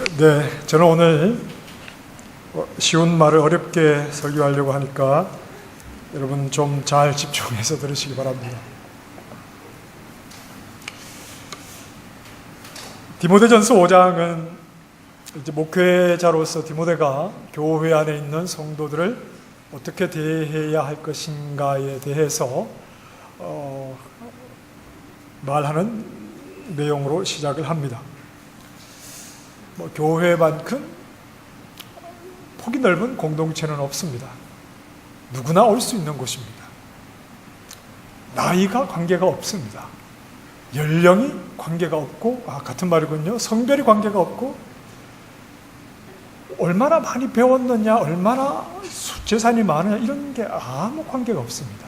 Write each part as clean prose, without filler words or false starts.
네, 저는 오늘 쉬운 말을 어렵게 설교하려고 하니까 여러분 좀 잘 집중해서 들으시기 바랍니다. 디모데전서 5장은 이제 목회자로서 디모데가 교회 안에 있는 성도들을 어떻게 대해야 할 것인가에 대해서 말하는 내용으로 시작을 합니다. 교회만큼 폭이 넓은 공동체는 없습니다. 누구나 올 수 있는 곳입니다. 나이가 관계가 없습니다. 연령이 관계가 없고, 같은 말이군요. 성별이 관계가 없고, 얼마나 많이 배웠느냐, 얼마나 재산이 많으냐, 이런 게 아무 관계가 없습니다.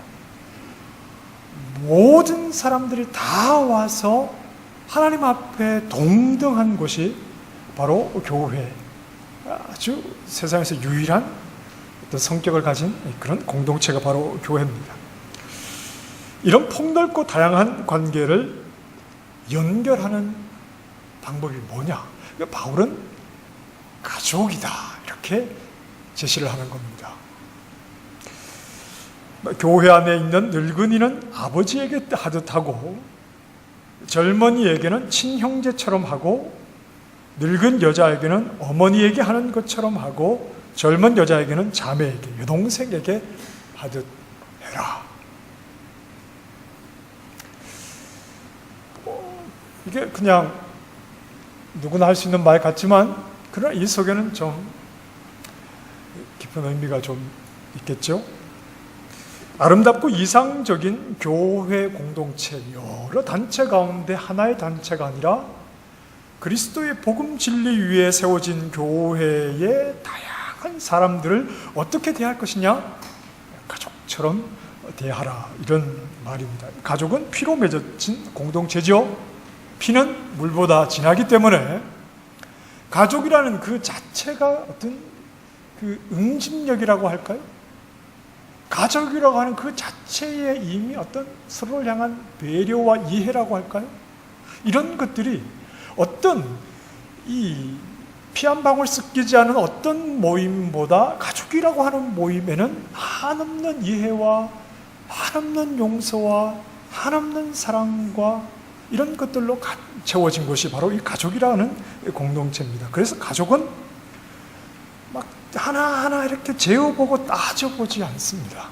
모든 사람들이 다 와서 하나님 앞에 동등한 곳이 바로 교회, 아주 세상에서 유일한 어떤 성격을 가진 그런 공동체가 바로 교회입니다. 이런 폭넓고 다양한 관계를 연결하는 방법이 뭐냐? 바울은 가족이다, 이렇게 제시를 하는 겁니다. 교회 안에 있는 늙은이는 아버지에게 하듯 하고, 젊은이에게는 친형제처럼 하고, 늙은 여자에게는 어머니에게 하는 것처럼 하고, 젊은 여자에게는 자매에게, 여동생에게 하듯 해라. 이게 그냥 누구나 할 수 있는 말 같지만, 그러나 이 속에는 좀 깊은 의미가 좀 있겠죠. 아름답고 이상적인 교회 공동체, 여러 단체 가운데 하나의 단체가 아니라 그리스도의 복음 진리 위에 세워진 교회의 다양한 사람들을 어떻게 대할 것이냐? 가족처럼 대하라, 이런 말입니다. 가족은 피로 맺어진 공동체죠. 피는 물보다 진하기 때문에 가족이라는 그 자체가 어떤 그 응집력이라고 할까요? 가족이라고 하는 그 자체에 이미 어떤 서로를 향한 배려와 이해라고 할까요? 이런 것들이 어떤 이 피 한 방울 섞이지 않은 어떤 모임보다 가족이라고 하는 모임에는 한없는 이해와 한없는 용서와 한없는 사랑과 이런 것들로 채워진 것이 바로 이 가족이라는 공동체입니다. 그래서 가족은 막 하나하나 이렇게 재어보고 따져보지 않습니다.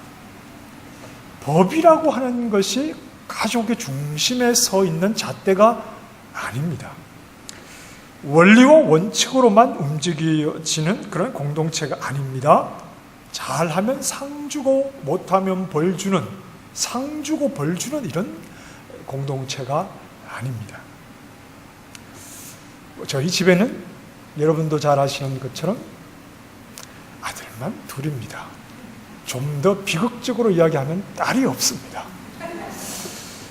법이라고 하는 것이 가족의 중심에 서 있는 잣대가 아닙니다. 원리와 원칙으로만 움직여지는 그런 공동체가 아닙니다. 잘하면 상 주고 못하면 벌 주는, 상 주고 벌 주는 이런 공동체가 아닙니다. 저희 집에는 여러분도 잘 아시는 것처럼 아들만 둘입니다. 좀 더 비극적으로 이야기하면 딸이 없습니다.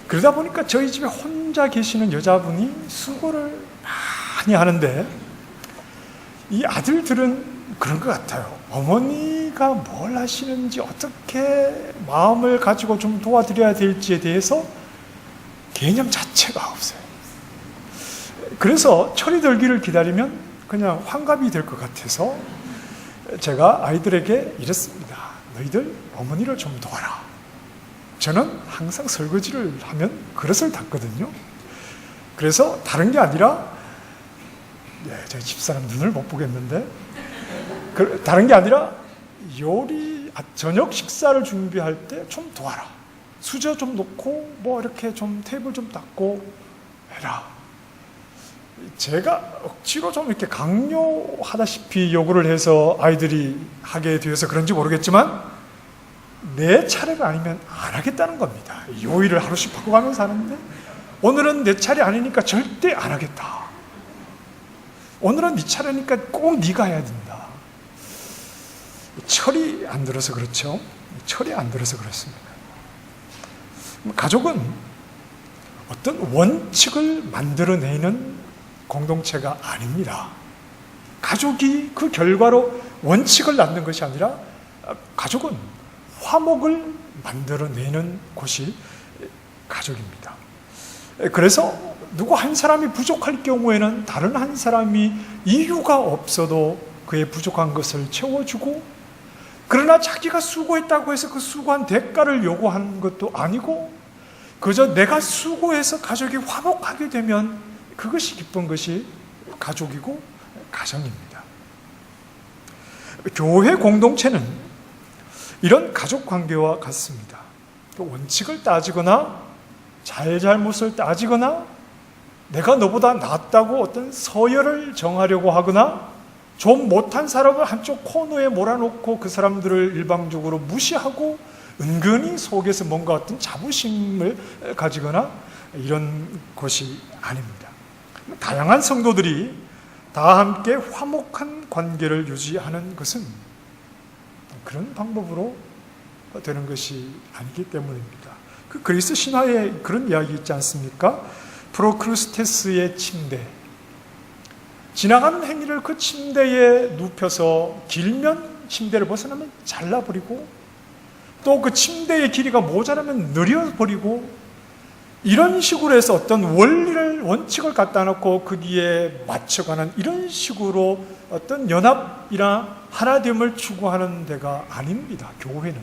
그러다 보니까 저희 집에 혼자 계시는 여자분이 수고를 많이 하는데, 이 아들들은 그런 것 같아요. 어머니가 뭘 하시는지, 어떻게 마음을 가지고 좀 도와드려야 될지에 대해서 개념 자체가 없어요. 그래서 철이 들기를 기다리면 그냥 환갑이 될 것 같아서 제가 아이들에게 이랬습니다. 너희들 어머니를 좀 도와라. 저는 항상 설거지를 하면 그릇을 닦거든요. 그래서 다른 게 아니라, 저희 집사람 눈을 못 보겠는데, 다른 게 아니라 저녁 식사를 준비할 때 좀 도와라. 수저 좀 놓고 뭐 이렇게 좀 테이블 좀 닦고 해라. 제가 억지로 좀 이렇게 강요하다시피 요구를 해서 아이들이 하게 되어서 그런지 모르겠지만, 내 차례가 아니면 안 하겠다는 겁니다. 요일을 하루씩 바꿔가면서 하는데, 오늘은 내 차례 아니니까 절대 안 하겠다. 오늘은 네 차례니까 꼭 네가 해야 된다. 철이 안 들어서 그렇죠. 철이 안 들어서 그렇습니다. 가족은 어떤 원칙을 만들어내는 공동체가 아닙니다. 가족이 그 결과로 원칙을 낳는 것이 아니라, 가족은 화목을 만들어내는 곳이 가족입니다. 그래서 누구 한 사람이 부족할 경우에는 다른 한 사람이 이유가 없어도 그의 부족한 것을 채워주고, 그러나 자기가 수고했다고 해서 그 수고한 대가를 요구하는 것도 아니고, 그저 내가 수고해서 가족이 화목하게 되면 그것이 기쁜 것이 가족이고 가정입니다. 교회 공동체는 이런 가족 관계와 같습니다. 원칙을 따지거나 잘잘못을 따지거나 내가 너보다 낫다고 어떤 서열을 정하려고 하거나 좀 못한 사람을 한쪽 코너에 몰아놓고 그 사람들을 일방적으로 무시하고 은근히 속에서 뭔가 어떤 자부심을 가지거나 이런 것이 아닙니다. 다양한 성도들이 다 함께 화목한 관계를 유지하는 것은 그런 방법으로 되는 것이 아니기 때문입니다. 그 그리스 신화에 그런 이야기 있지 않습니까? 프로크루스테스의 침대. 지나가는 행위를 그 침대에 눕혀서 길면 침대를 벗어나면 잘라버리고, 또 그 침대의 길이가 모자라면 늘려버리고, 이런 식으로 해서 어떤 원칙을 갖다 놓고 거기에 맞춰가는 이런 식으로 어떤 연합이나 하나됨을 추구하는 데가 아닙니다. 교회는.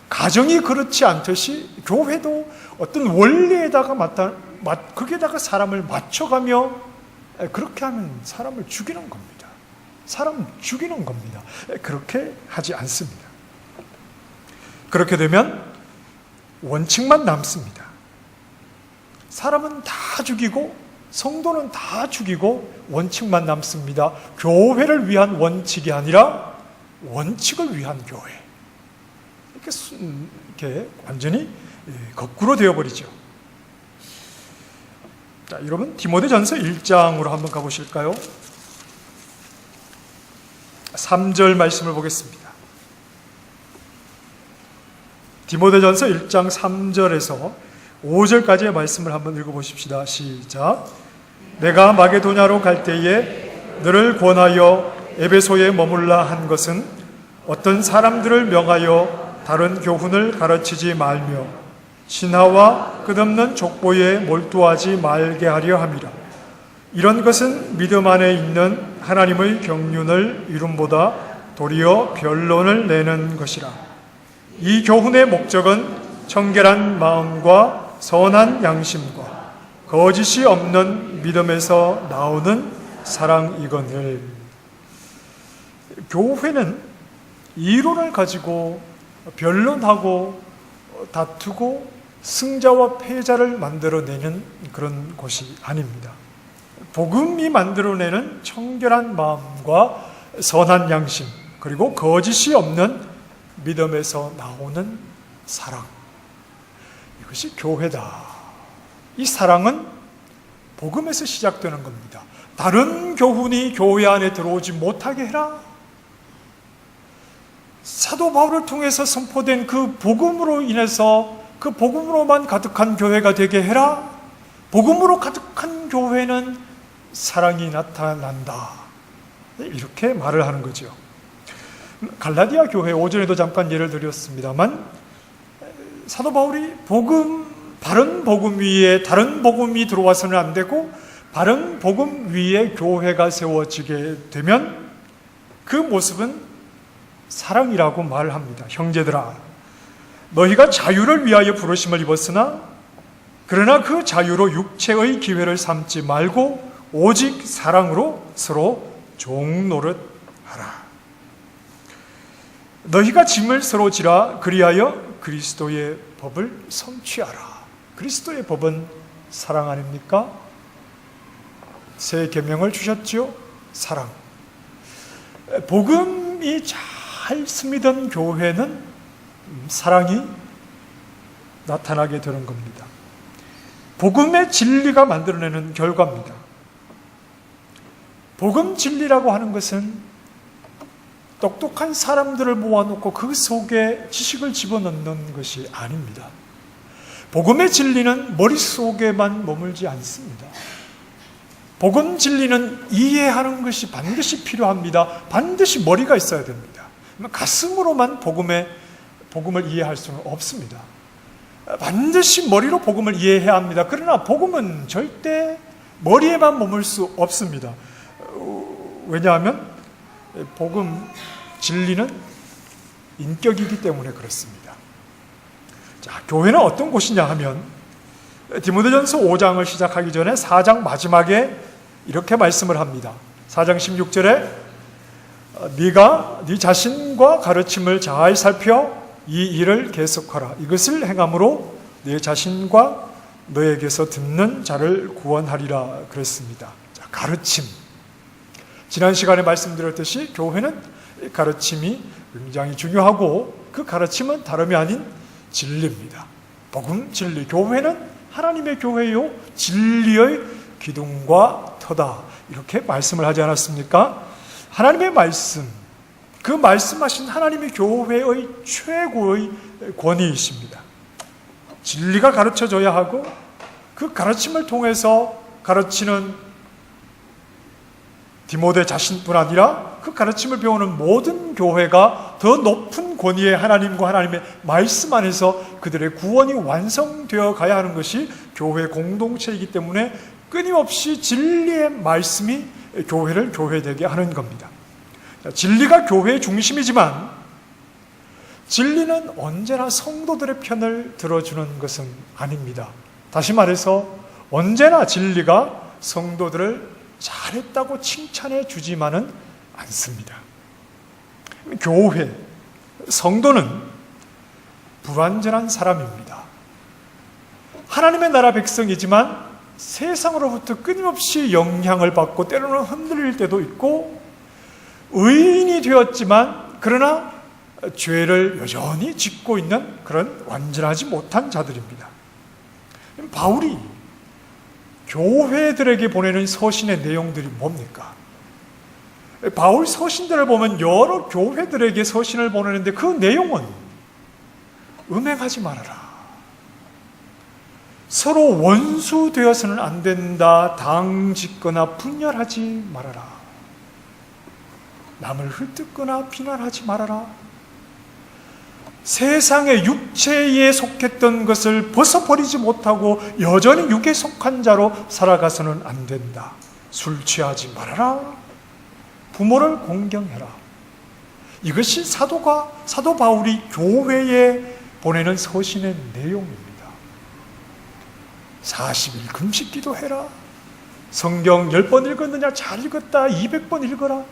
가정이 그렇지 않듯이 교회도 어떤 원리에다가 거기에다가 사람을 맞춰가며 그렇게 하면 사람을 죽이는 겁니다. 사람 죽이는 겁니다. 그렇게 하지 않습니다. 그렇게 되면 원칙만 남습니다. 사람은 다 죽이고 성도는 다 죽이고 원칙만 남습니다. 교회를 위한 원칙이 아니라 원칙을 위한 교회. 이렇게 완전히 거꾸로 되어버리죠. 자, 여러분 디모데전서 1장으로 한번 가보실까요? 3절 말씀을 보겠습니다. 디모데전서 1장 3절에서 5절까지의 말씀을 한번 읽어보십시다. 시작. 내가 마게도냐로 갈 때에 너를 권하여 에베소에 머물라 한 것은 어떤 사람들을 명하여 다른 교훈을 가르치지 말며 신하와 끝없는 족보에 몰두하지 말게 하려 함이라. 이런 것은 믿음 안에 있는 하나님의 경륜을 이룸보다 도리어 변론을 내는 것이라. 이 교훈의 목적은 청결한 마음과 선한 양심과 거짓이 없는 믿음에서 나오는 사랑이거늘. 교회는 이론을 가지고 변론하고 다투고 승자와 패자를 만들어내는 그런 곳이 아닙니다. 복음이 만들어내는 청결한 마음과 선한 양심, 그리고 거짓이 없는 믿음에서 나오는 사랑, 이것이 교회다. 이 사랑은 복음에서 시작되는 겁니다. 다른 교훈이 교회 안에 들어오지 못하게 해라. 사도 바울을 통해서 선포된 그 복음으로 인해서 그 복음으로만 가득한 교회가 되게 해라. 복음으로 가득한 교회는 사랑이 나타난다. 이렇게 말을 하는 거죠. 갈라디아 교회 오전에도 잠깐 예를 드렸습니다만, 사도 바울이 바른 복음 위에 다른 복음이 들어와서는 안 되고 바른 복음 위에 교회가 세워지게 되면 그 모습은 사랑이라고 말합니다. 형제들아, 너희가 자유를 위하여 부르심을 입었으나 그러나 그 자유로 육체의 기회를 삼지 말고 오직 사랑으로 서로 종노릇하라. 너희가 짐을 서로 지라. 그리하여 그리스도의 법을 성취하라. 그리스도의 법은 사랑 아닙니까? 새 계명을 주셨죠. 사랑. 복음이 잘 스미던 교회는 사랑이 나타나게 되는 겁니다. 복음의 진리가 만들어내는 결과입니다. 복음 진리라고 하는 것은 똑똑한 사람들을 모아놓고 그 속에 지식을 집어넣는 것이 아닙니다. 복음의 진리는 머릿속에만 머물지 않습니다. 복음 진리는 이해하는 것이 반드시 필요합니다. 반드시 머리가 있어야 됩니다. 가슴으로만 복음을 이해할 수는 없습니다. 반드시 머리로 복음을 이해해야 합니다. 그러나 복음은 절대 머리에만 머물 수 없습니다. 왜냐하면 복음, 진리는 인격이기 때문에 그렇습니다. 자, 교회는 어떤 곳이냐 하면 디모데전서 5장을 시작하기 전에 4장 마지막에 이렇게 말씀을 합니다. 4장 16절에 네가 네 자신과 가르침을 잘 살펴 이 일을 계속하라. 이것을 행함으로 네 자신과 너에게서 듣는 자를 구원하리라 그랬습니다. 자, 가르침. 지난 시간에 말씀드렸듯이 교회는 가르침이 굉장히 중요하고 그 가르침은 다름이 아닌 진리입니다. 복음, 진리. 교회는 하나님의 교회요 진리의 기둥과 터다. 이렇게 말씀을 하지 않았습니까? 하나님의 말씀, 그 말씀하신 하나님의 교회의 최고의 권위이십니다. 진리가 가르쳐져야 하고 그 가르침을 통해서 가르치는 디모데 자신뿐 아니라 그 가르침을 배우는 모든 교회가 더 높은 권위의 하나님과 하나님의 말씀 안에서 그들의 구원이 완성되어 가야 하는 것이 교회 공동체이기 때문에 끊임없이 진리의 말씀이 교회를 교회되게 하는 겁니다. 진리가 교회의 중심이지만 진리는 언제나 성도들의 편을 들어주는 것은 아닙니다. 다시 말해서 언제나 진리가 성도들을 잘했다고 칭찬해 주지만은 않습니다. 교회, 성도는 불완전한 사람입니다. 하나님의 나라 백성이지만 세상으로부터 끊임없이 영향을 받고 때로는 흔들릴 때도 있고 의인이 되었지만 그러나 죄를 여전히 짓고 있는 그런 완전하지 못한 자들입니다. 바울이 교회들에게 보내는 서신의 내용들이 뭡니까? 바울 서신들을 보면 여러 교회들에게 서신을 보내는데 그 내용은 음행하지 말아라. 서로 원수 되어서는 안 된다. 당 짓거나 분열하지 말아라. 남을 헐뜯거나 비난하지 말아라. 세상의 육체에 속했던 것을 벗어버리지 못하고 여전히 육에 속한 자로 살아가서는 안 된다. 술 취하지 말아라. 부모를 공경해라. 이것이 사도 바울이 교회에 보내는 서신의 내용입니다. 40일 금식 기도해라. 성경 10번 읽었느냐? 잘 읽었다. 200번 읽어라.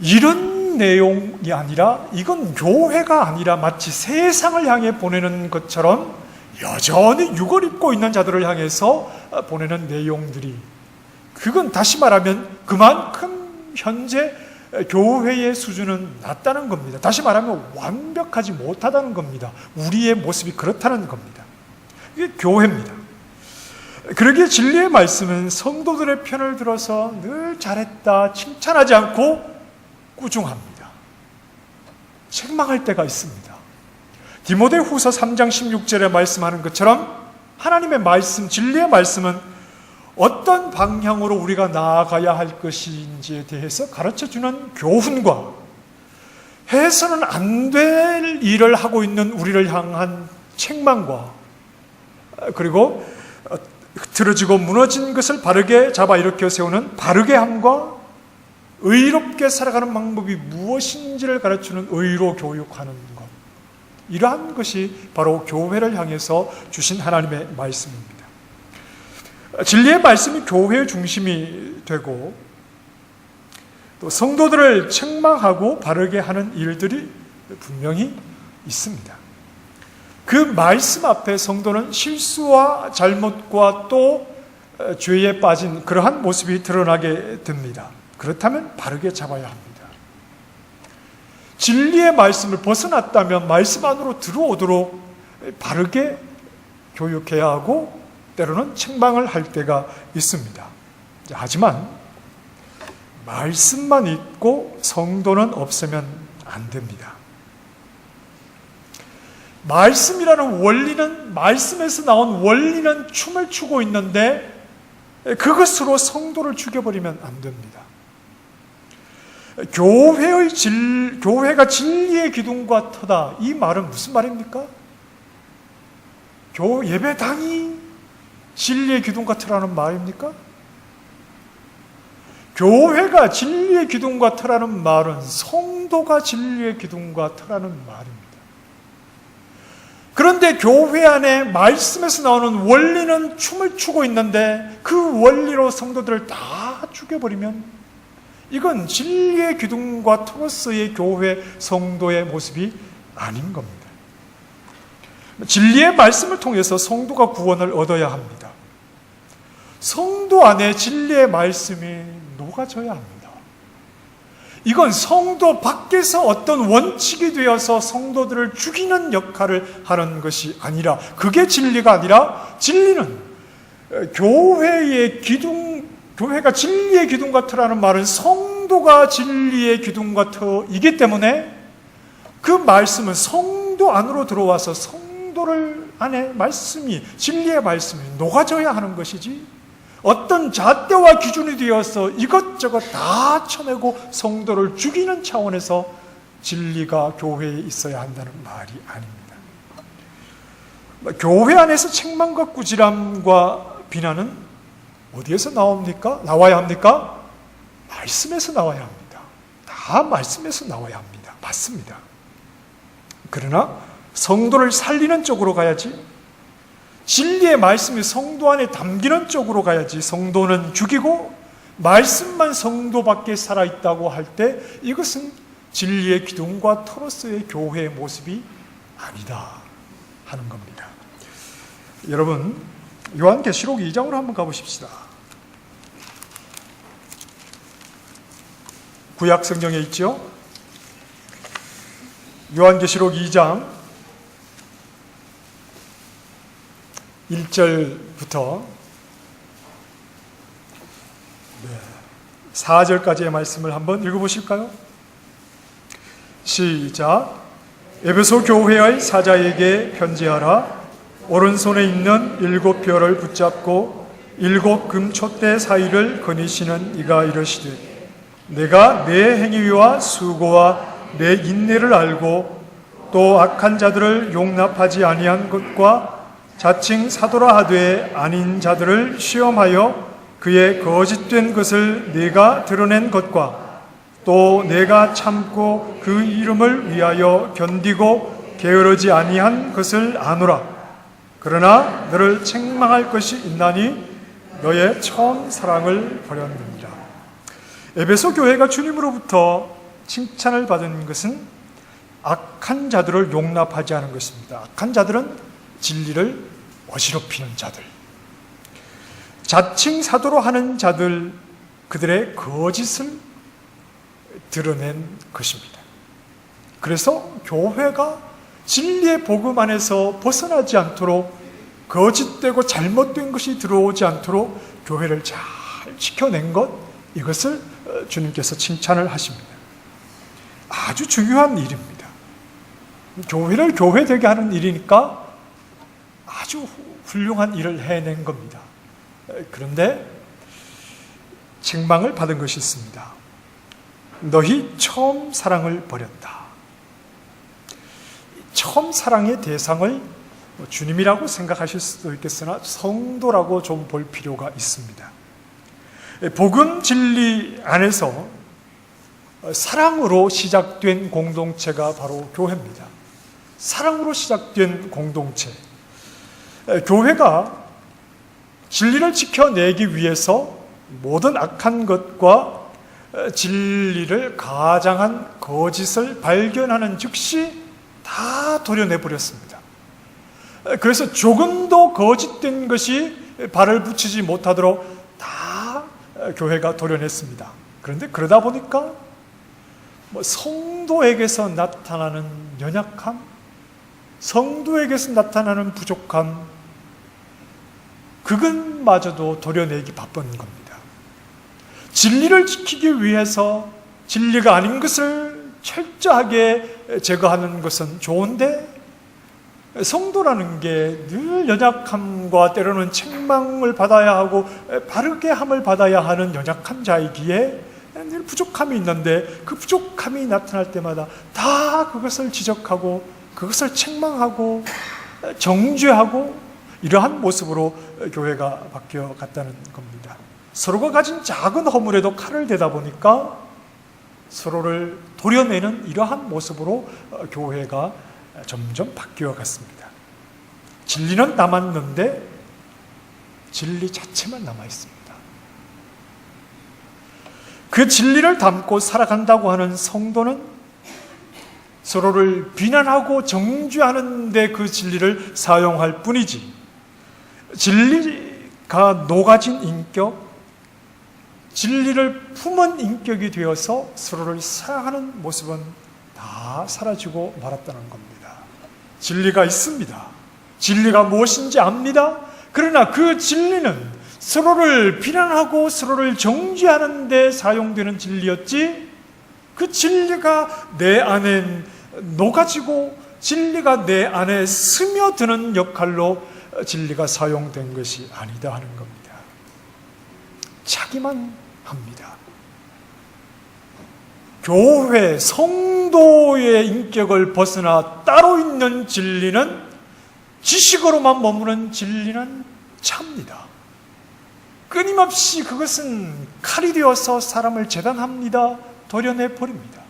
이런 내용이 아니라 이건 교회가 아니라 마치 세상을 향해 보내는 것처럼 여전히 육을 입고 있는 자들을 향해서 보내는 내용들이, 그건 다시 말하면 그만큼 현재 교회의 수준은 낮다는 겁니다. 다시 말하면 완벽하지 못하다는 겁니다. 우리의 모습이 그렇다는 겁니다. 이게 교회입니다. 그러기에 진리의 말씀은 성도들의 편을 들어서 늘 잘했다 칭찬하지 않고 꾸중합니다. 책망할 때가 있습니다. 디모데후서 3장 16절에 말씀하는 것처럼 하나님의 말씀, 진리의 말씀은 어떤 방향으로 우리가 나아가야 할 것인지에 대해서 가르쳐주는 교훈과 해서는 안 될 일을 하고 있는 우리를 향한 책망과 그리고 틀어지고 무너진 것을 바르게 잡아 일으켜 세우는 바르게 함과 의롭게 살아가는 방법이 무엇인지를 가르치는 의로 교육하는 것, 이러한 것이 바로 교회를 향해서 주신 하나님의 말씀입니다. 진리의 말씀이 교회의 중심이 되고 또 성도들을 책망하고 바르게 하는 일들이 분명히 있습니다. 그 말씀 앞에 성도는 실수와 잘못과 또 죄에 빠진 그러한 모습이 드러나게 됩니다. 그렇다면 바르게 잡아야 합니다. 진리의 말씀을 벗어났다면 말씀 안으로 들어오도록 바르게 교육해야 하고 때로는 책망을 할 때가 있습니다. 하지만 말씀만 있고 성도는 없으면 안 됩니다. 말씀이라는 원리는, 말씀에서 나온 원리는 춤을 추고 있는데 그것으로 성도를 죽여버리면 안 됩니다. 교회가 진리의 기둥과 터다. 이 말은 무슨 말입니까? 예배당이 진리의 기둥과 터라는 말입니까? 교회가 진리의 기둥과 터라는 말은 성도가 진리의 기둥과 터라는 말입니다. 그런데 교회 안에 말씀에서 나오는 원리는 춤을 추고 있는데 그 원리로 성도들을 다 죽여버리면 이건 진리의 기둥과 터로서의 교회 성도의 모습이 아닌 겁니다. 진리의 말씀을 통해서 성도가 구원을 얻어야 합니다. 성도 안에 진리의 말씀이 녹아져야 합니다. 이건 성도 밖에서 어떤 원칙이 되어서 성도들을 죽이는 역할을 하는 것이 아니라, 그게 진리가 아니라, 진리는 교회의 기둥, 교회가 진리의 기둥과 터라는 말은 성도가 진리의 기둥과 터이기 때문에 그 말씀은 성도 안으로 들어와서 성도를 안에 말씀이, 진리의 말씀이 녹아져야 하는 것이지, 어떤 잣대와 기준이 되어서 이것저것 다 쳐내고 성도를 죽이는 차원에서 진리가 교회에 있어야 한다는 말이 아닙니다. 교회 안에서 책망과 꾸지람과 비난은 어디에서 나와야 합니까? 말씀에서 나와야 합니다. 다 말씀에서 나와야 합니다. 맞습니다. 그러나 성도를 살리는 쪽으로 가야지, 진리의 말씀이 성도 안에 담기는 쪽으로 가야지, 성도는 죽이고 말씀만 성도 밖에 살아있다고 할 때 이것은 진리의 기둥과 터로서의 교회의 모습이 아니다 하는 겁니다. 여러분, 요한계시록 2장으로 한번 가보십시다. 구약 성경에 있죠. 요한계시록 2장 1절부터 4절까지의 말씀을 한번 읽어보실까요? 시작. 에베소 교회의 사자에게 편지하라. 오른손에 있는 7 별을 붙잡고 7 금촛대 사이를 거니시는 이가 이르시되, 내가 내 행위와 수고와 내 인내를 알고 또 악한 자들을 용납하지 아니한 것과 자칭 사도라 하되 아닌 자들을 시험하여 그의 거짓된 것을 네가 드러낸 것과 또 내가 참고 그 이름을 위하여 견디고 게으르지 아니한 것을 아노라. 그러나 너를 책망할 것이 있나니 너의 처음 사랑을 버렸느니라. 에베소 교회가 주님으로부터 칭찬을 받은 것은 악한 자들을 용납하지 않은 것입니다. 악한 자들은 진리를 어지럽히는 자들, 자칭 사도로 하는 자들, 그들의 거짓을 드러낸 것입니다. 그래서 교회가 진리의 복음 안에서 벗어나지 않도록, 거짓되고 잘못된 것이 들어오지 않도록 교회를 잘 지켜낸 것, 이것을 주님께서 칭찬을 하십니다. 아주 중요한 일입니다. 교회를 교회되게 하는 일이니까 아주 훌륭한 일을 해낸 겁니다. 그런데 책망을 받은 것이 있습니다. 너희 처음 사랑을 버렸다. 처음 사랑의 대상을 주님이라고 생각하실 수도 있겠으나 성도라고 좀 볼 필요가 있습니다. 복음 진리 안에서 사랑으로 시작된 공동체가 바로 교회입니다. 사랑으로 시작된 공동체. 교회가 진리를 지켜내기 위해서 모든 악한 것과 진리를 가장한 거짓을 발견하는 즉시 다 도려내버렸습니다. 그래서 조금도 거짓된 것이 발을 붙이지 못하도록 다 교회가 도려냈습니다. 그런데 그러다 보니까 성도에게서 나타나는 연약함, 성도에게서 나타나는 부족함, 그것마저도 도려내기 바쁜 겁니다. 진리를 지키기 위해서 진리가 아닌 것을 철저하게 제거하는 것은 좋은데, 성도라는 게 늘 연약함과 때로는 책망을 받아야 하고 바르게 함을 받아야 하는 연약한 자이기에 늘 부족함이 있는데, 그 부족함이 나타날 때마다 다 그것을 지적하고 그것을 책망하고 정죄하고 이러한 모습으로 교회가 바뀌어 갔다는 겁니다. 서로가 가진 작은 허물에도 칼을 대다 보니까 서로를 도려내는 이러한 모습으로 교회가 점점 바뀌어 갔습니다. 진리는 남았는데 진리 자체만 남아 있습니다. 그 진리를 담고 살아간다고 하는 성도는 서로를 비난하고 정죄하는 데 그 진리를 사용할 뿐이지, 진리가 녹아진 인격, 진리를 품은 인격이 되어서 서로를 사랑하는 모습은 다 사라지고 말았다는 겁니다. 진리가 있습니다. 진리가 무엇인지 압니다. 그러나 그 진리는 서로를 비난하고 서로를 정죄하는 데 사용되는 진리였지, 그 진리가 내 안에 녹아지고 진리가 내 안에 스며드는 역할로 진리가 사용된 것이 아니다 하는 겁니다. 차기만 합니다. 교회, 성도의 인격을 벗어나 따로 있는 진리는, 지식으로만 머무는 진리는 차입니다. 끊임없이 그것은 칼이 되어서 사람을 재단합니다. 도려내버립니다.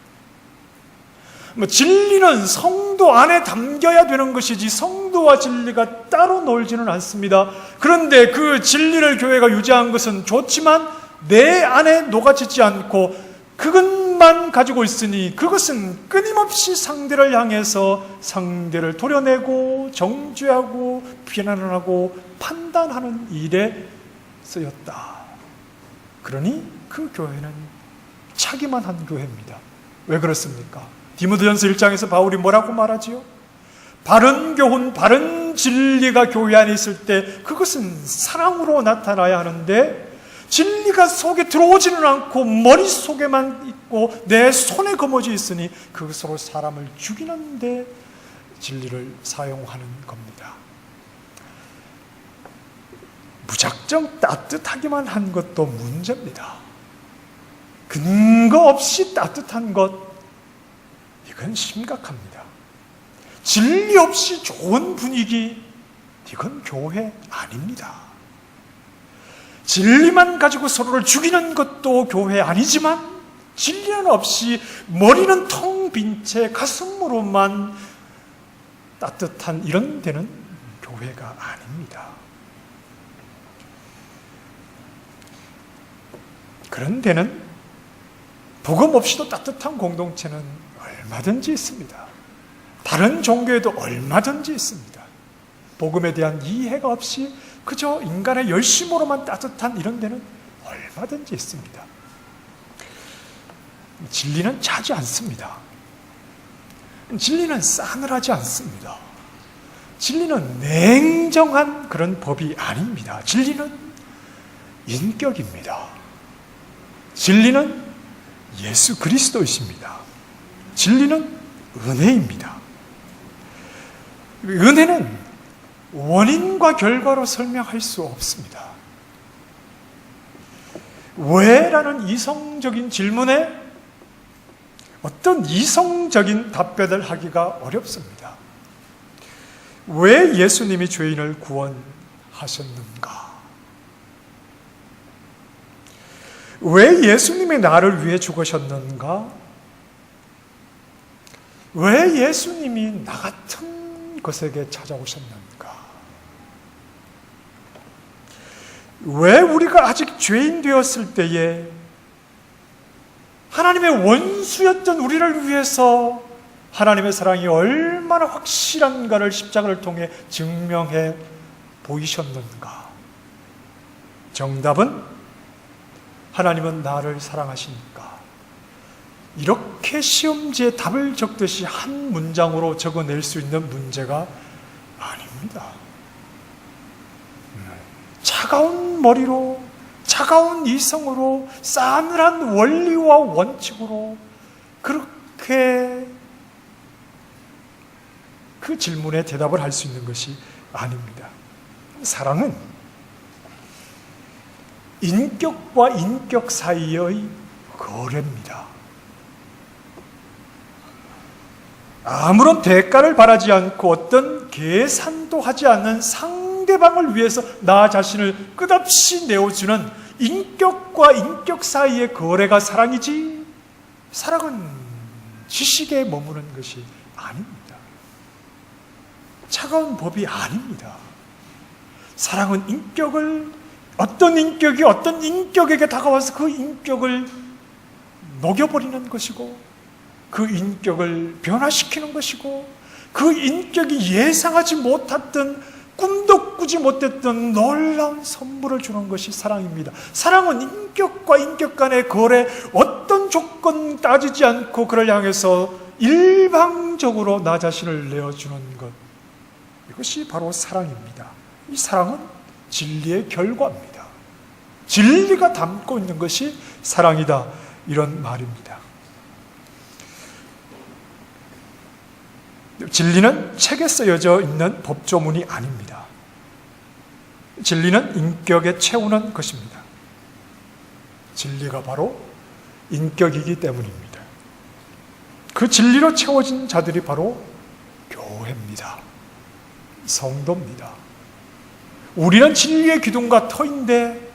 진리는 성도 안에 담겨야 되는 것이지 성도와 진리가 따로 놀지는 않습니다. 그런데 그 진리를 교회가 유지한 것은 좋지만 내 안에 녹아지지 않고 그것만 가지고 있으니 그것은 끊임없이 상대를 향해서 상대를 도려내고 정죄하고 비난하고 판단하는 일에 쓰였다. 그러니 그 교회는 차기만 한 교회입니다. 왜 그렇습니까? 디모데전서 1장에서 바울이 뭐라고 말하지요? 바른 교훈, 바른 진리가 교회 안에 있을 때 그것은 사랑으로 나타나야 하는데, 진리가 속에 들어오지는 않고 머릿속에만 있고 내 손에 거머쥐 있으니 그것으로 사람을 죽이는데 진리를 사용하는 겁니다. 무작정 따뜻하기만 한 것도 문제입니다. 근거 없이 따뜻한 것, 이건 심각합니다. 진리 없이 좋은 분위기, 이건 교회 아닙니다. 진리만 가지고 서로를 죽이는 것도 교회 아니지만, 진리는 없이 머리는 텅 빈 채 가슴으로만 따뜻한 이런 데는 교회가 아닙니다. 그런 데는 복음 없이도 따뜻한 공동체는 얼마든지 있습니다. 다른 종교에도 얼마든지 있습니다. 복음에 대한 이해가 없이 그저 인간의 열심으로만 따뜻한 이런 데는 얼마든지 있습니다. 진리는 차지 않습니다. 진리는 싸늘하지 않습니다. 진리는 냉정한 그런 법이 아닙니다. 진리는 인격입니다. 진리는 예수 그리스도이십니다. 진리는 은혜입니다. 은혜는 원인과 결과로 설명할 수 없습니다. 왜? 라는 이성적인 질문에 어떤 이성적인 답변을 하기가 어렵습니다. 왜 예수님이 죄인을 구원하셨는가? 왜 예수님이 나를 위해 죽으셨는가? 왜 예수님이 나 같은 것에게 찾아오셨는가? 왜 우리가 아직 죄인 되었을 때에 하나님의 원수였던 우리를 위해서 하나님의 사랑이 얼마나 확실한가를 십자가를 통해 증명해 보이셨는가? 정답은 하나님은 나를 사랑하시니까. 이렇게 시험지에 답을 적듯이 한 문장으로 적어낼 수 있는 문제가 아닙니다. 차가운 머리로, 차가운 이성으로, 싸늘한 원리와 원칙으로 그렇게 그 질문에 대답을 할 수 있는 것이 아닙니다. 사랑은 인격과 인격 사이의 거래입니다. 아무런 대가를 바라지 않고 어떤 계산도 하지 않는 상대방을 위해서 나 자신을 끝없이 내어주는 인격과 인격 사이의 거래가 사랑이지, 사랑은 지식에 머무는 것이 아닙니다. 차가운 법이 아닙니다. 사랑은 인격을, 어떤 인격이 어떤 인격에게 다가와서 그 인격을 녹여버리는 것이고, 그 인격을 변화시키는 것이고, 그 인격이 예상하지 못했던, 꿈도 꾸지 못했던 놀라운 선물을 주는 것이 사랑입니다. 사랑은 인격과 인격 간의 거래, 어떤 조건 따지지 않고 그를 향해서 일방적으로 나 자신을 내어주는 것, 이것이 바로 사랑입니다. 이 사랑은 진리의 결과입니다. 진리가 담고 있는 것이 사랑이다, 이런 말입니다. 진리는 책에 쓰여져 있는 법조문이 아닙니다. 진리는 인격에 채우는 것입니다. 진리가 바로 인격이기 때문입니다. 그 진리로 채워진 자들이 바로 교회입니다. 성도입니다. 우리는 진리의 기둥과 터인데,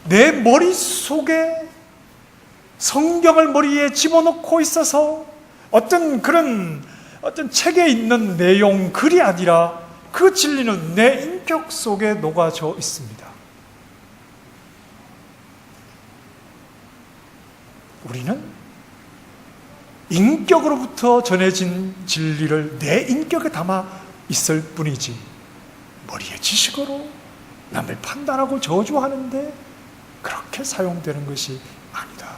내 머릿속에 성경을 머리에 집어넣고 있어서 어떤 책에 있는 내용, 글이 아니라 그 진리는 내 인격 속에 녹아져 있습니다. 우리는 인격으로부터 전해진 진리를 내 인격에 담아 있을 뿐이지, 머리의 지식으로 남을 판단하고 저주하는데 그렇게 사용되는 것이 아니다.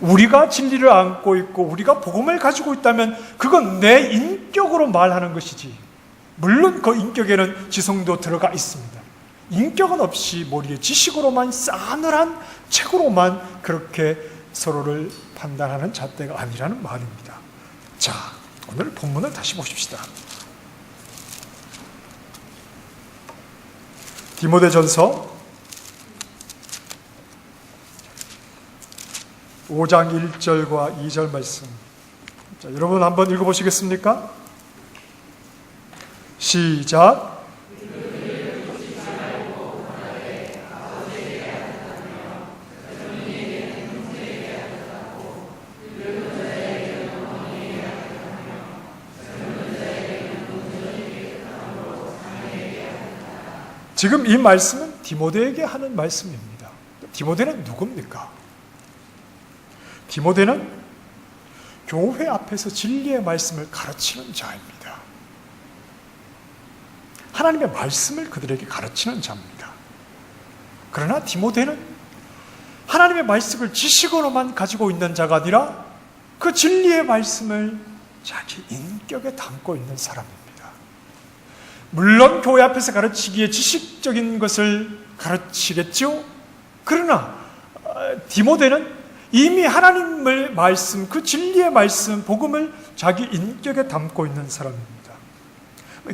우리가 진리를 안고 있고 우리가 복음을 가지고 있다면 그건 내 인격으로 말하는 것이지, 물론 그 인격에는 지성도 들어가 있습니다. 인격은 없이 머리의 지식으로만, 싸늘한 책으로만 그렇게 서로를 판단하는 잣대가 아니라는 말입니다. 자, 오늘 본문을 다시 보십시다. 디모데전서 5장 1절과 2절 말씀. 자, 여러분 한번 읽어보시겠습니까? 시작. 지금 이 말씀은 디모데에게 하는 말씀입니다. 디모데는 누굽니까? 디모데는 교회 앞에서 진리의 말씀을 가르치는 자입니다. 하나님의 말씀을 그들에게 가르치는 자입니다. 그러나 디모데는 하나님의 말씀을 지식으로만 가지고 있는 자가 아니라 그 진리의 말씀을 자기 인격에 담고 있는 사람입니다. 물론 교회 앞에서 가르치기에 지식적인 것을 가르치겠죠. 그러나 디모데는 이미 하나님의 말씀, 그 진리의 말씀, 복음을 자기 인격에 담고 있는 사람입니다.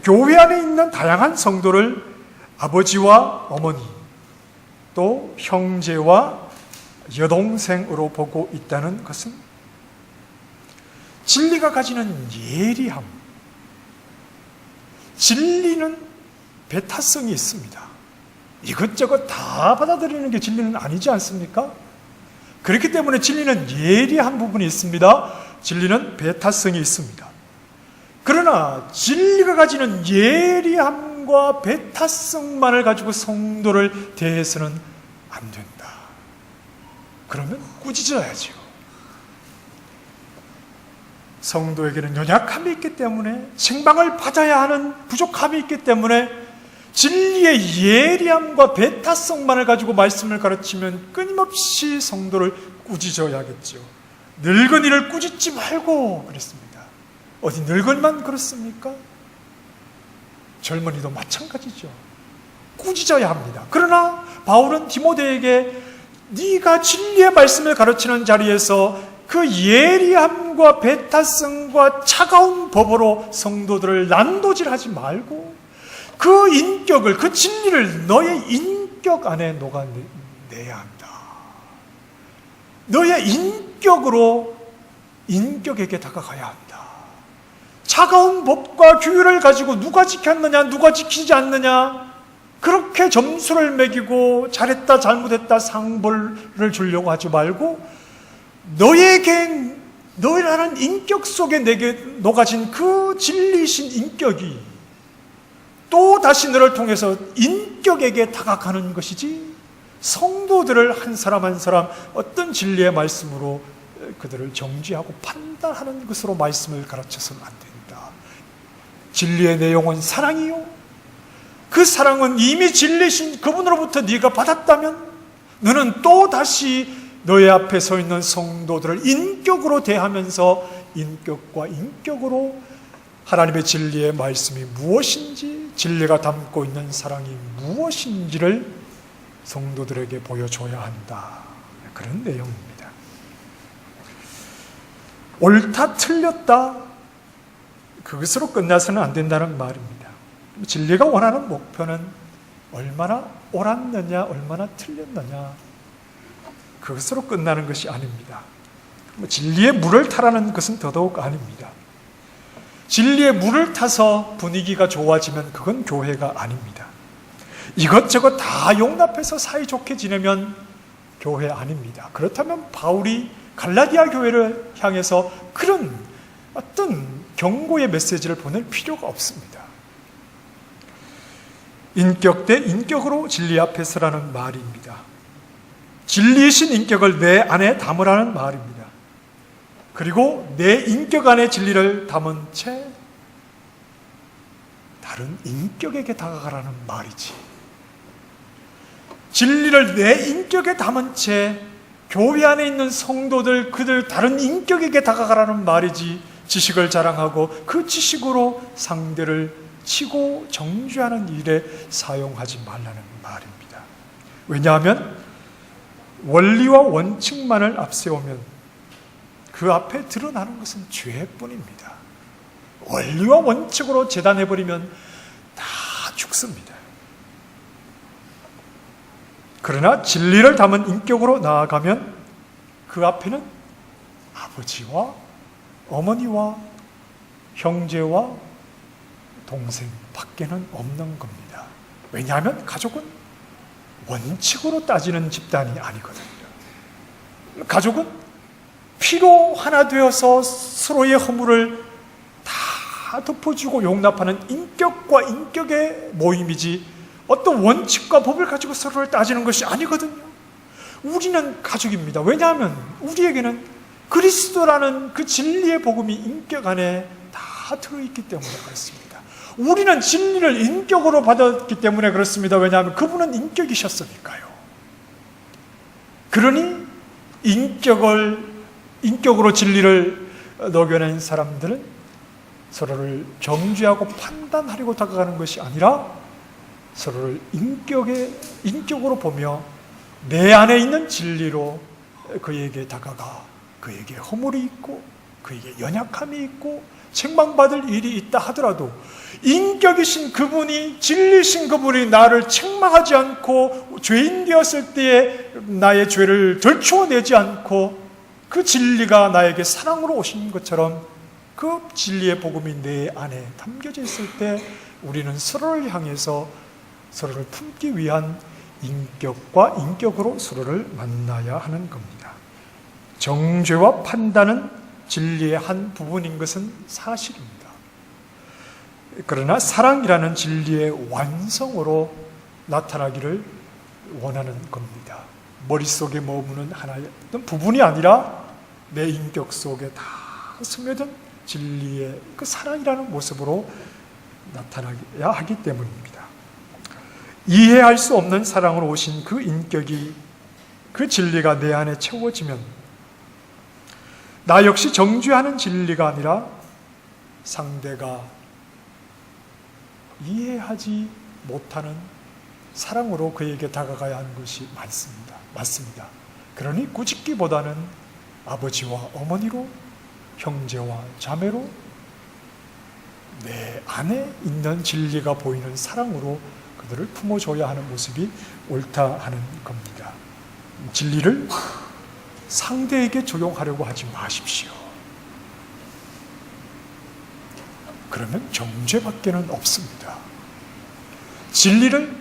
교회 안에 있는 다양한 성도를 아버지와 어머니, 또 형제와 여동생으로 보고 있다는 것은 진리가 가지는 예리함, 진리는 배타성이 있습니다. 이것저것 다 받아들이는 게 진리는 아니지 않습니까? 그렇기 때문에 진리는 예리한 부분이 있습니다. 진리는 배타성이 있습니다. 그러나 진리가 가지는 예리함과 배타성만을 가지고 성도를 대해서는 안 된다. 그러면 꾸짖어야죠. 성도에게는 연약함이 있기 때문에, 책망을 받아야 하는 부족함이 있기 때문에 진리의 예리함과 배타성만을 가지고 말씀을 가르치면 끊임없이 성도를 꾸짖어야겠죠. 늙은이를 꾸짖지 말고 그랬습니다. 어디 늙은이만 그렇습니까? 젊은이도 마찬가지죠. 꾸짖어야 합니다. 그러나 바울은 디모데에게 네가 진리의 말씀을 가르치는 자리에서 그 예리함과 배타성과 차가운 법으로 성도들을 난도질하지 말고 그 인격을, 그 진리를 너의 인격 안에 녹아내야 한다. 너의 인격으로 인격에게 다가가야 한다. 차가운 법과 규율을 가지고 누가 지켰느냐, 누가 지키지 않느냐, 그렇게 점수를 매기고 잘했다 잘못했다 상벌을 주려고 하지 말고 너희라는 인격 속에 내게 녹아진 그 진리이신 인격이 또 다시 너를 통해서 인격에게 다가가는 것이지, 성도들을 한 사람 한 사람 어떤 진리의 말씀으로 그들을 정죄하고 판단하는 것으로 말씀을 가르쳐서는 안 된다. 진리의 내용은 사랑이요, 그 사랑은 이미 진리신 그분으로부터 네가 받았다면 너는 또 다시 너의 앞에 서 있는 성도들을 인격으로 대하면서 인격과 인격으로 하나님의 진리의 말씀이 무엇인지, 진리가 담고 있는 사랑이 무엇인지를 성도들에게 보여줘야 한다. 그런 내용입니다. 옳다 틀렸다 그것으로 끝나서는 안 된다는 말입니다. 진리가 원하는 목표는 얼마나 옳았느냐 얼마나 틀렸느냐 그것으로 끝나는 것이 아닙니다. 진리의 물을 타라는 것은 더더욱 아닙니다. 진리의 물을 타서 분위기가 좋아지면 그건 교회가 아닙니다. 이것저것 다 용납해서 사이좋게 지내면 교회 아닙니다. 그렇다면 바울이 갈라디아 교회를 향해서 그런 어떤 경고의 메시지를 보낼 필요가 없습니다. 인격 대 인격으로 진리 앞에 서라는 말입니다. 진리이신 인격을 내 안에 담으라는 말입니다. 그리고 내 인격 안에 진리를 담은 채 다른 인격에게 다가가라는 말이지. 진리를 내 인격에 담은 채 교회 안에 있는 성도들, 그들 다른 인격에게 다가가라는 말이지, 지식을 자랑하고 그 지식으로 상대를 치고 정죄하는 일에 사용하지 말라는 말입니다. 왜냐하면 원리와 원칙만을 앞세우면 그 앞에 드러나는 것은 죄뿐입니다. 원리와 원칙으로 재단해버리면 다 죽습니다. 그러나 진리를 담은 인격으로 나아가면 그 앞에는 아버지와 어머니와 형제와 동생 밖에는 없는 겁니다. 왜냐하면 가족은 원칙으로 따지는 집단이 아니거든요. 가족은 피로 하나 되어서 서로의 허물을 다 덮어주고 용납하는 인격과 인격의 모임이지 어떤 원칙과 법을 가지고 서로를 따지는 것이 아니거든요. 우리는 가족입니다. 왜냐하면 우리에게는 그리스도라는 그 진리의 복음이 인격 안에 다 들어있기 때문에 그렇습니다. 우리는 진리를 인격으로 받았기 때문에 그렇습니다. 왜냐하면 그분은 인격이셨으니까요. 그러니 인격으로 진리를 녹여낸 사람들은 서로를 정죄하고 판단하려고 다가가는 것이 아니라 서로를 인격으로 보며 내 안에 있는 진리로 그에게 다가가 그에게 허물이 있고 그에게 연약함이 있고 책망받을 일이 있다 하더라도 인격이신 그분이, 진리신 그분이 나를 책망하지 않고 죄인 되었을 때에 나의 죄를 덜추어내지 않고 그 진리가 나에게 사랑으로 오신 것처럼 그 진리의 복음이 내 안에 담겨져 있을 때 우리는 서로를 향해서 서로를 품기 위한 인격과 인격으로 서로를 만나야 하는 겁니다. 정죄와 판단은 진리의 한 부분인 것은 사실입니다. 그러나 사랑이라는 진리의 완성으로 나타나기를 원하는 겁니다. 머릿속에 머무는 하나의 어떤 부분이 아니라 내 인격 속에 다 스며든 진리의 그 사랑이라는 모습으로 나타나야 하기 때문입니다. 이해할 수 없는 사랑으로 오신 그 인격이, 그 진리가 내 안에 채워지면 나 역시 정죄하는 진리가 아니라 상대가 이해하지 못하는 사랑으로 그에게 다가가야 하는 것이 맞습니다. 그러니 꾸짖기보다는 아버지와 어머니로, 형제와 자매로 내 안에 있는 진리가 보이는 사랑으로 그들을 품어줘야 하는 모습이 옳다 하는 겁니다. 진리를 상대에게 적용하려고 하지 마십시오. 그러면 정죄밖에는 없습니다. 진리를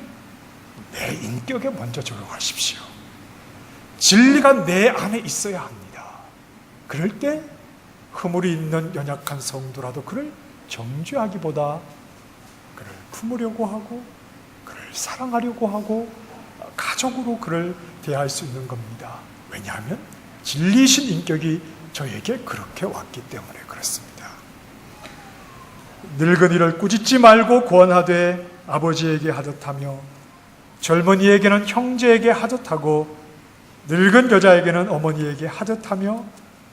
내 인격에 먼저 적용하십시오. 진리가 내 안에 있어야 합니다. 그럴 때 허물이 있는 연약한 성도라도 그를 정죄하기보다 그를 품으려고 하고 그를 사랑하려고 하고 가족으로 그를 대할 수 있는 겁니다. 왜냐하면 진리이신 인격이 저에게 그렇게 왔기 때문에 그렇습니다. 늙은이를 꾸짖지 말고 권하되 아버지에게 하듯하며 젊은이에게는 형제에게 하듯하고 늙은 여자에게는 어머니에게 하듯하며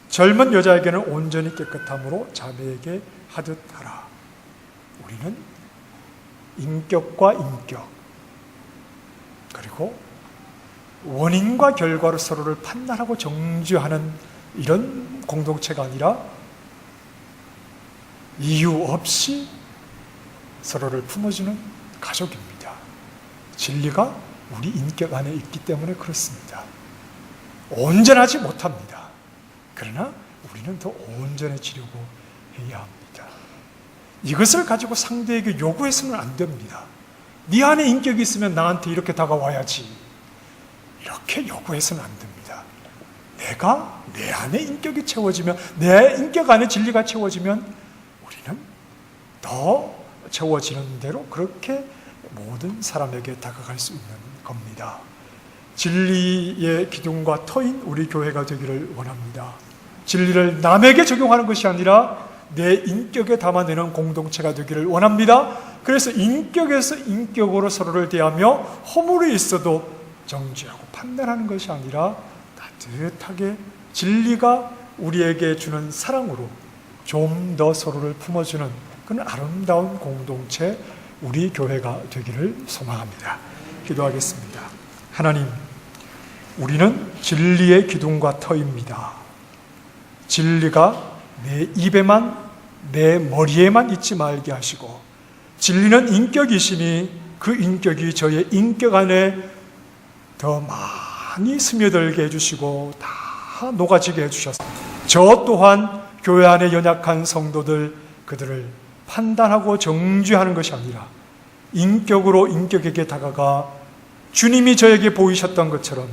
젊은 여자에게는 온전히 깨끗함으로 자매에게 하듯하라. 우리는 인격과 인격 그리고 원인과 결과로 서로를 판단하고 정죄하는 이런 공동체가 아니라 이유 없이 서로를 품어주는 가족입니다. 진리가 우리 인격 안에 있기 때문에 그렇습니다. 온전하지 못합니다. 그러나 우리는 더 온전해지려고 해야 합니다. 이것을 가지고 상대에게 요구해서는 안 됩니다. 네 안에 인격이 있으면 나한테 이렇게 다가와야지. 이렇게 요구해서는 안 됩니다. 내가 내 안에 인격이 채워지면, 내 인격 안에 진리가 채워지면 우리는 더 채워지는 대로 그렇게 모든 사람에게 다가갈 수 있는 겁니다. 진리의 기둥과 터인 우리 교회가 되기를 원합니다. 진리를 남에게 적용하는 것이 아니라 내 인격에 담아내는 공동체가 되기를 원합니다. 그래서 인격에서 인격으로 서로를 대하며 허물이 있어도 정죄하고 판단하는 것이 아니라 따뜻하게 진리가 우리에게 주는 사랑으로 좀 더 서로를 품어주는 그런 아름다운 공동체, 우리 교회가 되기를 소망합니다. 기도하겠습니다. 하나님, 우리는 진리의 기둥과 터입니다. 진리가 내 입에만, 내 머리에만 있지 말게 하시고, 진리는 인격이시니 그 인격이 저의 인격 안에 더 많이 스며들게 해주시고 다 녹아지게 해주셔서 저 또한 교회 안에 연약한 성도들, 그들을 판단하고 정죄하는 것이 아니라 인격으로 인격에게 다가가 주님이 저에게 보이셨던 것처럼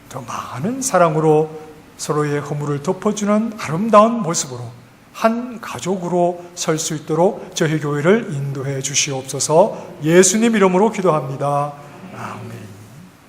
더 많은 사랑으로 서로의 허물을 덮어주는 아름다운 모습으로 한 가족으로 설 수 있도록 저희 교회를 인도해 주시옵소서. 예수님 이름으로 기도합니다. 아멘.